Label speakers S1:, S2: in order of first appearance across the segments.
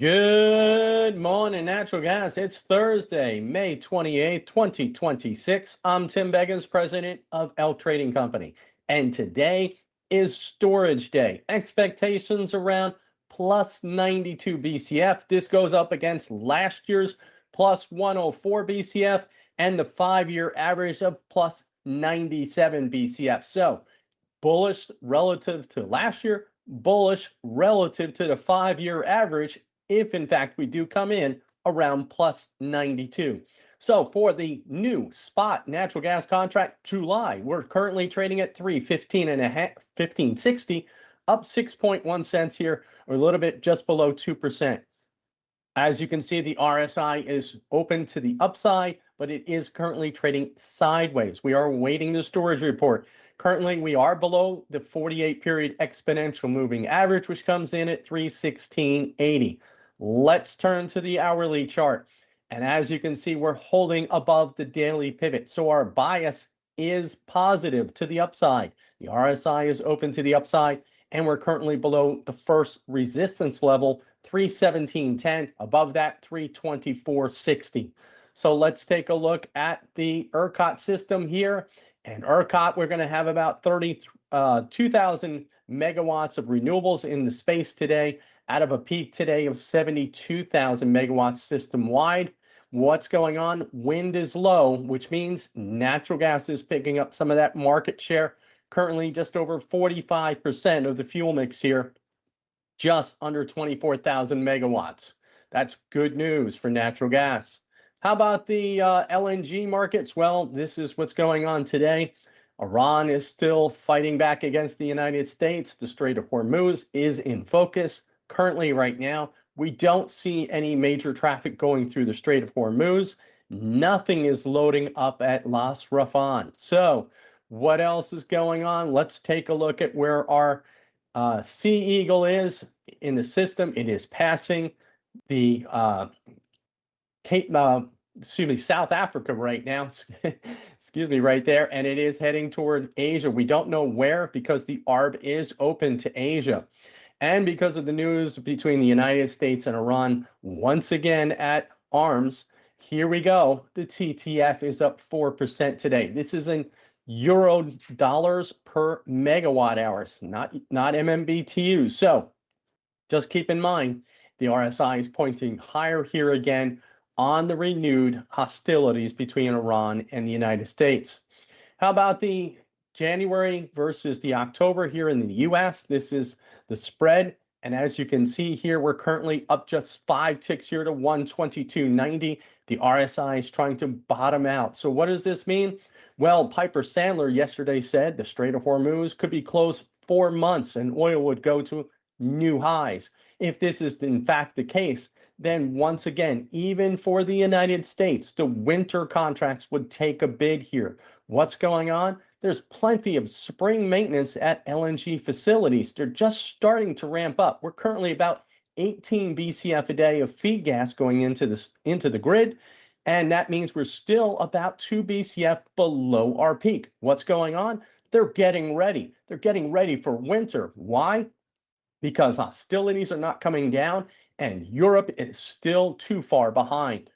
S1: Good morning, natural gas. It's Thursday, May 28th, 2026. I'm Tim Beggins, president of Elk Trading Company. And today is storage day. Expectations around plus 92 BCF. This goes up against last year's plus 104 BCF and the 5-year average of plus 97 BCF. So bullish relative to last year, bullish relative to the 5-year average, if in fact we do come in around plus 92. So for the new spot natural gas contract July, we're currently trading at 315 and a half, 1560, up 6.1 cents here, or a little bit just below 2%. As you can see, the RSI is open to the upside, but it is currently trading sideways. We are awaiting the storage report. Currently, we are below the 48-period exponential moving average, which comes in at 316.80. Let's turn to the hourly chart. And as you can see, we're holding above the daily pivot. So our bias is positive to the upside. The RSI is open to the upside, and we're currently below the first resistance level, 317.10. Above that, 324.60. So let's take a look at the ERCOT system here. And ERCOT, we're going to have about 32,000 megawatts of renewables in the space today, out of a peak today of 72,000 megawatts system-wide. What's going on? Wind is low, which means natural gas is picking up some of that market share. Currently just over 45% of the fuel mix here, just under 24,000 megawatts. That's good news for natural gas. How about the LNG markets? Well, this is what's going on today. Iran is still fighting back against the United States. The Strait of Hormuz is in focus currently right now. We don't see any major traffic going through the Strait of Hormuz. Nothing is loading up at Las Rafan. So what else is going on? Let's take a look at where our Sea Eagle is in the system. It is passing the South Africa right now. Excuse me, right there. And it is heading toward Asia. We don't know where because the ARB is open to Asia. And because of the news between the United States and Iran, once again at arms, here we go. The TTF is up 4% today. This is in euro dollars per megawatt hours, not MMBTU. So just keep in mind, the RSI is pointing higher here again on the renewed hostilities between Iran and the United States. How about the January versus the October here in the US? This is the spread. And as you can see here, we're currently up just 5 ticks here to 122.90. The RSI is trying to bottom out. So what does this mean? Well, Piper Sandler yesterday said the Strait of Hormuz could be closed 4 months and oil would go to new highs. If this is in fact the case, then once again, even for the United States, the winter contracts would take a bid here. What's going on? There's plenty of spring maintenance at LNG facilities. They're just starting to ramp up. We're currently about 18 BCF a day of feed gas going into the grid, and that means we're still about 2 BCF below our peak. What's going on? They're getting ready. They're getting ready for winter. Why? Because hostilities are not coming down and Europe is still too far behind.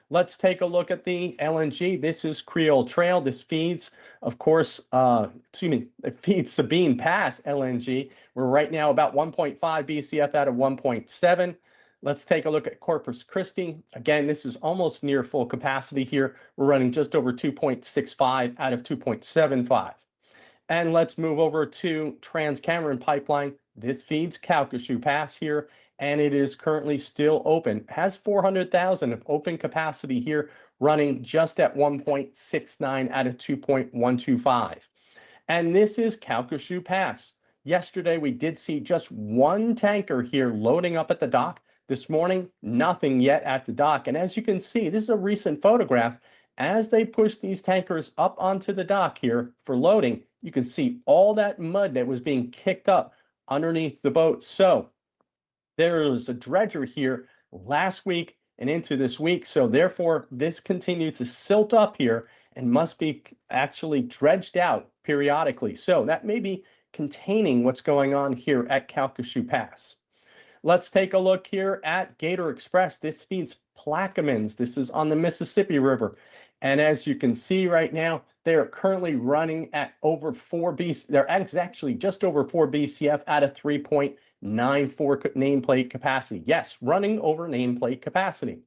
S1: Let's take a look at the LNG. This is Creole Trail. This feeds, of course, it feeds Sabine Pass LNG. We're right now about 1.5 BCF out of 1.7. Let's take a look at Corpus Christi. Again, this is almost near full capacity here. We're running just over 2.65 out of 2.75. And let's move over to Trans-Cameron Pipeline. This feeds Calcasieu Pass here, and it is currently still open. It has 400,000 of open capacity here, running just at 1.69 out of 2.125. And this is Calcasieu Pass. Yesterday, we did see just one tanker here loading up at the dock. This morning, nothing yet at the dock. And as you can see, this is a recent photograph. As they push these tankers up onto the dock here for loading, you can see all that mud that was being kicked up underneath the boat. So there was a dredger here last week and into this week. So therefore, this continues to silt up here and must be actually dredged out periodically. So that may be containing what's going on here at Calcasieu Pass. Let's take a look here at Gator Express. This feeds Plaquemines. This is on the Mississippi River. And as you can see right now, they are currently running at over 4 BC. They're actually just over 4 BCF at a 3.94 nameplate capacity. Yes, running over nameplate capacity.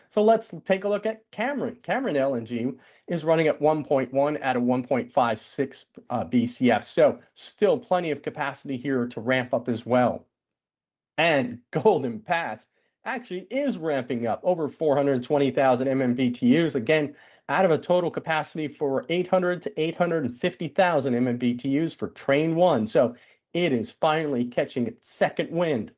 S1: So let's take a look at Cameron. Cameron LNG is running at 1.1 at a 1.56 BCF. So still plenty of capacity here to ramp up as well. And Golden Pass actually is ramping up over 420,000 MMBTUs, again, out of a total capacity for 800 to 850,000 MMBTUs for train one. So it is finally catching its second wind.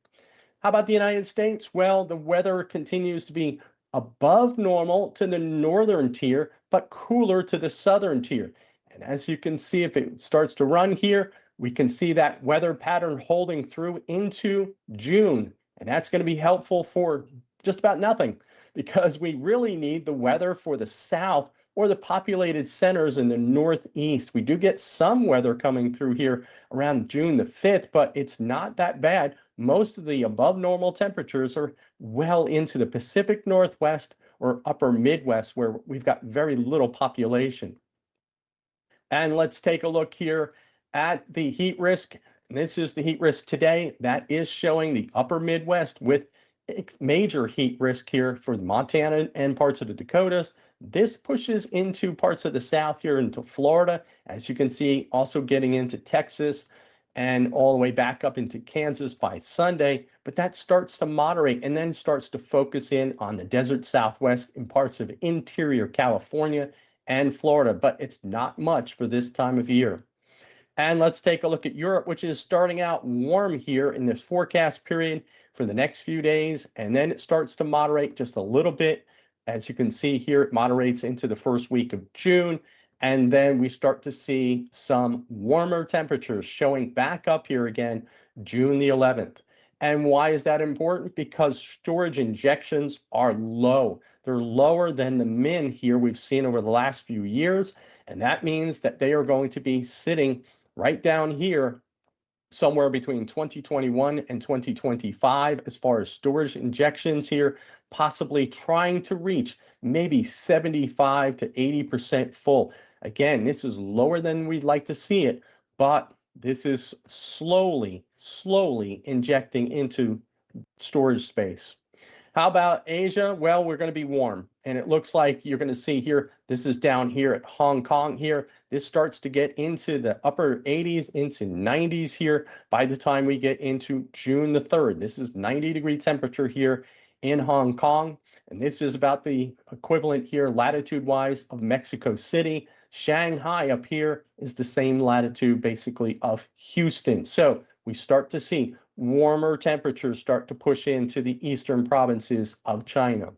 S1: How about the United States? Well, the weather continues to be above normal to the northern tier, but cooler to the southern tier. And as you can see, if it starts to run here, we can see that weather pattern holding through into June. And that's going to be helpful for just about nothing because we really need the weather for the south or the populated centers in the northeast. We do get some weather coming through here around June the 5th, but it's not that bad. Most of the above normal temperatures are well into the Pacific Northwest or upper Midwest, where we've got very little population. And let's take a look here at the heat risk. This is the heat risk today. That is showing the upper Midwest with major heat risk here for Montana and parts of the Dakotas. This pushes into parts of the South here into Florida, as you can see, also getting into Texas and all the way back up into Kansas by Sunday. But that starts to moderate and then starts to focus in on the desert Southwest in parts of interior California and Florida, but it's not much for this time of year. And let's take a look at Europe, which is starting out warm here in this forecast period for the next few days. And then it starts to moderate just a little bit. As you can see here, it moderates into the first week of June. And then we start to see some warmer temperatures showing back up here again, June the 11th. And why is that important? Because storage injections are low. They're lower than the min here we've seen over the last few years. And that means that they are going to be sitting right down here somewhere between 2021 and 2025 as far as storage injections here, possibly trying to reach maybe 75 to 80% full. Again, this is lower than we'd like to see it, but this is slowly injecting into storage space. How about Asia? Well, we're going to be warm. And it looks like you're going to see here, this is down here at Hong Kong here. This starts to get into the upper 80s, into 90s here by the time we get into June the 3rd. This is 90-degree temperature here in Hong Kong. And this is about the equivalent here latitude-wise of Mexico City. Shanghai up here is the same latitude basically of Houston. So we start to see warmer temperatures start to push into the eastern provinces of China.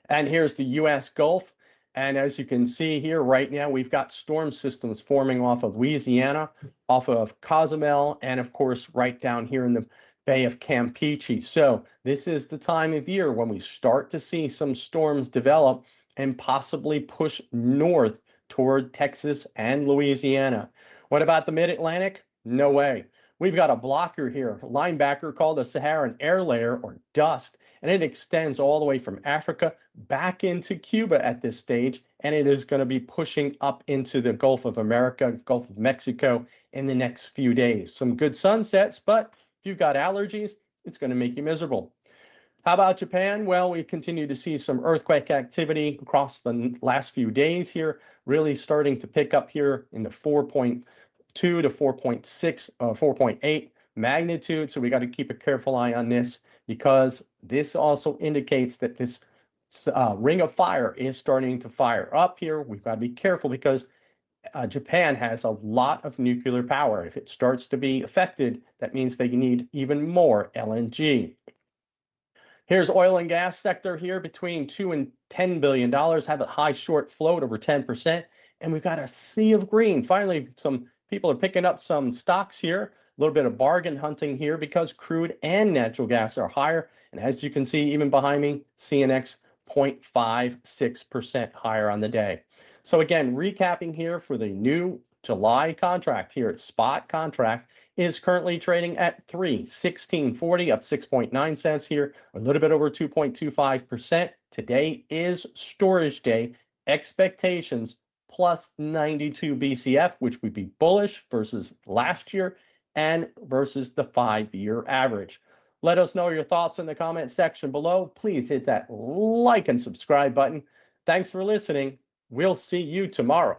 S1: And here's the U.S. Gulf. And as you can see here right now, we've got storm systems forming off of Louisiana, off of Cozumel, and of course, right down here in the Bay of Campeche. So this is the time of year when we start to see some storms develop and possibly push north toward Texas and Louisiana. What about the Mid-Atlantic? No way. We've got a blocker here, a linebacker called the Saharan air layer or dust, and it extends all the way from Africa back into Cuba at this stage, and it is going to be pushing up into the Gulf of America, Gulf of Mexico in the next few days. Some good sunsets, but if you've got allergies, it's going to make you miserable. How about Japan? Well, we continue to see some earthquake activity across the last few days here, really starting to pick up here in the 4.2 to 4.6, 4.8 magnitude. So we got to keep a careful eye on this because this also indicates that this ring of fire is starting to fire up here. We've got to be careful because Japan has a lot of nuclear power. If it starts to be affected, that means they need even more LNG. Here's oil and gas sector here between $2 and $10 billion, have a high short float over 10%. And we've got a sea of green. Finally, some people are picking up some stocks here, a little bit of bargain hunting here because crude and natural gas are higher. And as you can see, even behind me, CNX 0.56% higher on the day. So again, recapping here for the new July contract here at spot contract, is currently trading at 316.40, up 6.9 cents here, a little bit over 2.25%. Today is storage day. Expectations plus 92 BCF, which would be bullish versus last year and versus the 5-year average. Let us know your thoughts in the comment section below. Please hit that like and subscribe button. Thanks for listening. We'll see you tomorrow.